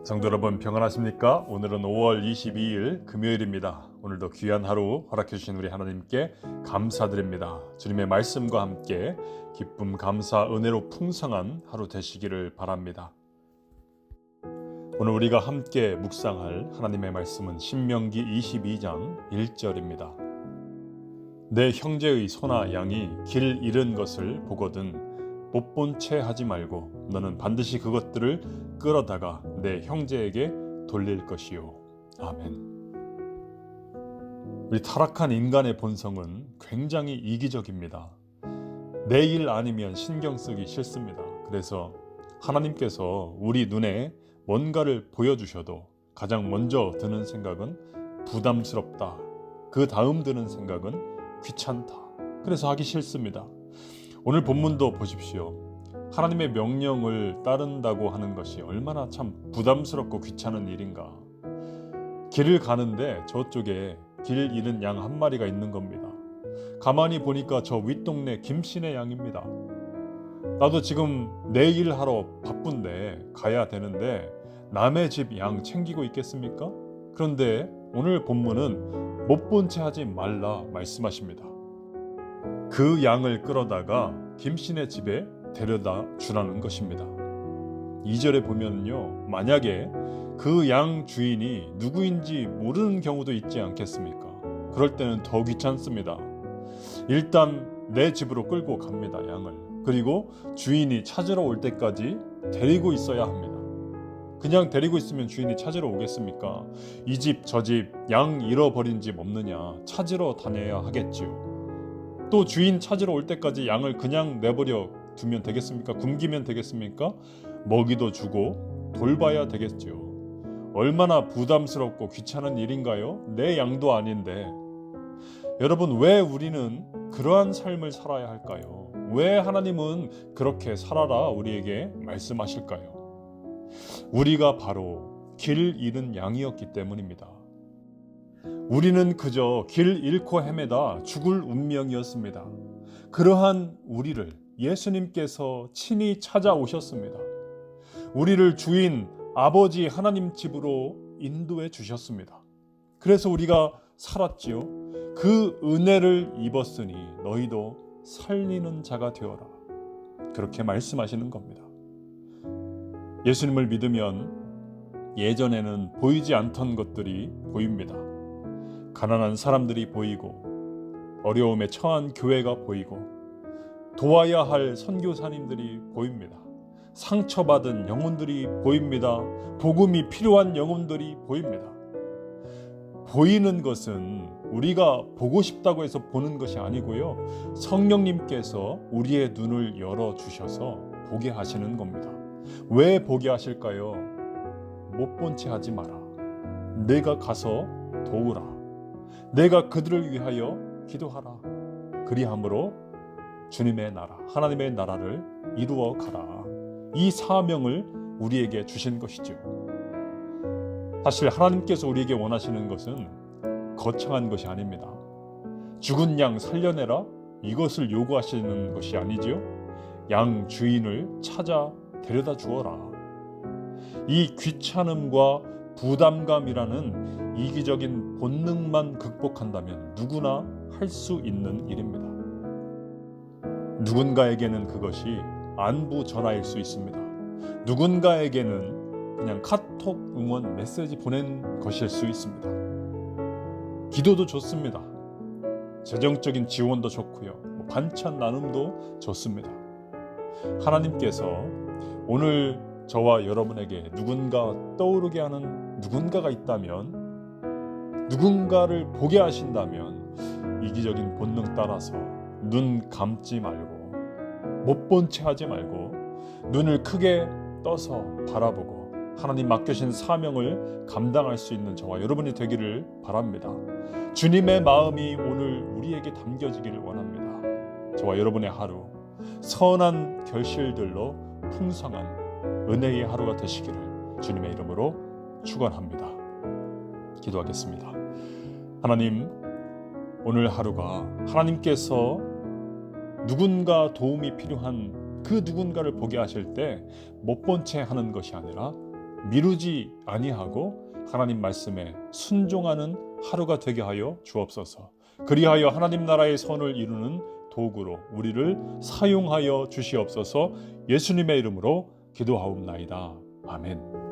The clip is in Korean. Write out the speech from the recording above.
성도 여러분 평안하십니까? 오늘은 5월 22일 금요일입니다. 오늘도 귀한 하루 허락해 주신 우리 하나님께 감사드립니다. 주님의 말씀과 함께 기쁨, 감사, 은혜로 풍성한 하루 되시기를 바랍니다. 오늘 우리가 함께 묵상할 하나님의 말씀은 신명기 22장 1절입니다. 내 형제의 소나 양이 길 잃은 것을 보거든 못 본 채 하지 말고 너는 반드시 그것들을 끌어다가 내 형제에게 돌릴 것이요. 아멘. 우리 타락한 인간의 본성은 굉장히 이기적입니다. 내 일 아니면 신경 쓰기 싫습니다. 그래서 하나님께서 우리 눈에 뭔가를 보여주셔도 가장 먼저 드는 생각은 부담스럽다. 그 다음 드는 생각은 귀찮다. 그래서 하기 싫습니다. 오늘 본문도 보십시오. 하나님의 명령을 따른다고 하는 것이 얼마나 참 부담스럽고 귀찮은 일인가. 길을 가는데 저쪽에 길 잃은 양 한 마리가 있는 겁니다. 가만히 보니까 저 윗동네 김씨네 양입니다. 나도 지금 내 일 하러 바쁜데 가야 되는데 남의 집 양 챙기고 있겠습니까? 그런데 오늘 본문은 못 본 채 하지 말라 말씀하십니다. 그 양을 끌어다가 김씨네 집에 데려다 주라는 것입니다. 2절에 보면요, 만약에 그 양 주인이 누구인지 모르는 경우도 있지 않겠습니까? 그럴 때는 더 귀찮습니다. 일단 내 집으로 끌고 갑니다, 양을. 그리고 주인이 찾으러 올 때까지 데리고 있어야 합니다. 그냥 데리고 있으면 주인이 찾으러 오겠습니까? 이 집, 저 집, 양 잃어버린 집 없느냐 찾으러 다녀야 하겠지요. 또 주인 찾으러 올 때까지 양을 그냥 내버려 두면 되겠습니까? 굶기면 되겠습니까? 먹이도 주고 돌봐야 되겠죠. 얼마나 부담스럽고 귀찮은 일인가요? 내 양도 아닌데. 여러분, 왜 우리는 그러한 삶을 살아야 할까요? 왜 하나님은 그렇게 살아라 우리에게 말씀하실까요? 우리가 바로 길 잃은 양이었기 때문입니다. 우리는 그저 길 잃고 헤매다 죽을 운명이었습니다. 그러한 우리를 예수님께서 친히 찾아오셨습니다. 우리를 주인 아버지 하나님 집으로 인도해 주셨습니다. 그래서 우리가 살았지요. 그 은혜를 입었으니 너희도 살리는 자가 되어라. 그렇게 말씀하시는 겁니다. 예수님을 믿으면 예전에는 보이지 않던 것들이 보입니다. 가난한 사람들이 보이고 어려움에 처한 교회가 보이고 도와야 할 선교사님들이 보입니다. 상처받은 영혼들이 보입니다. 복음이 필요한 영혼들이 보입니다. 보이는 것은 우리가 보고 싶다고 해서 보는 것이 아니고요. 성령님께서 우리의 눈을 열어주셔서 보게 하시는 겁니다. 왜 보게 하실까요? 못 본 채 하지 마라. 내가 가서 도우라. 내가 그들을 위하여 기도하라. 그리함으로 주님의 나라, 하나님의 나라를 이루어 가라. 이 사명을 우리에게 주신 것이죠. 사실 하나님께서 우리에게 원하시는 것은 거창한 것이 아닙니다. 죽은 양 살려내라, 이것을 요구하시는 것이 아니지요. 양 주인을 찾아 데려다 주어라. 이 귀찮음과 부담감이라는 이기적인 본능만 극복한다면 누구나 할 수 있는 일입니다. 누군가에게는 그것이 안부 전화일 수 있습니다. 누군가에게는 그냥 카톡 응원 메시지 보낸 것일 수 있습니다. 기도도 좋습니다. 재정적인 지원도 좋고요. 반찬 나눔도 좋습니다. 하나님께서 오늘 저와 여러분에게 누군가 떠오르게 하는 누군가가 있다면, 누군가를 보게 하신다면 이기적인 본능 따라서 눈 감지 말고 못 본 채 하지 말고 눈을 크게 떠서 바라보고 하나님 맡겨신 사명을 감당할 수 있는 저와 여러분이 되기를 바랍니다. 주님의 마음이 오늘 우리에게 담겨지기를 원합니다. 저와 여러분의 하루 선한 결실들로 풍성한 은혜의 하루가 되시기를 주님의 이름으로 축원합니다. 기도하겠습니다. 하나님, 오늘 하루가 하나님께서 누군가 도움이 필요한 그 누군가를 보게 하실 때 못 본 채 하는 것이 아니라 미루지 아니하고 하나님 말씀에 순종하는 하루가 되게 하여 주옵소서. 그리하여 하나님 나라의 선을 이루는 도구로 우리를 사용하여 주시옵소서. 예수님의 이름으로 기도하옵나이다. 아멘.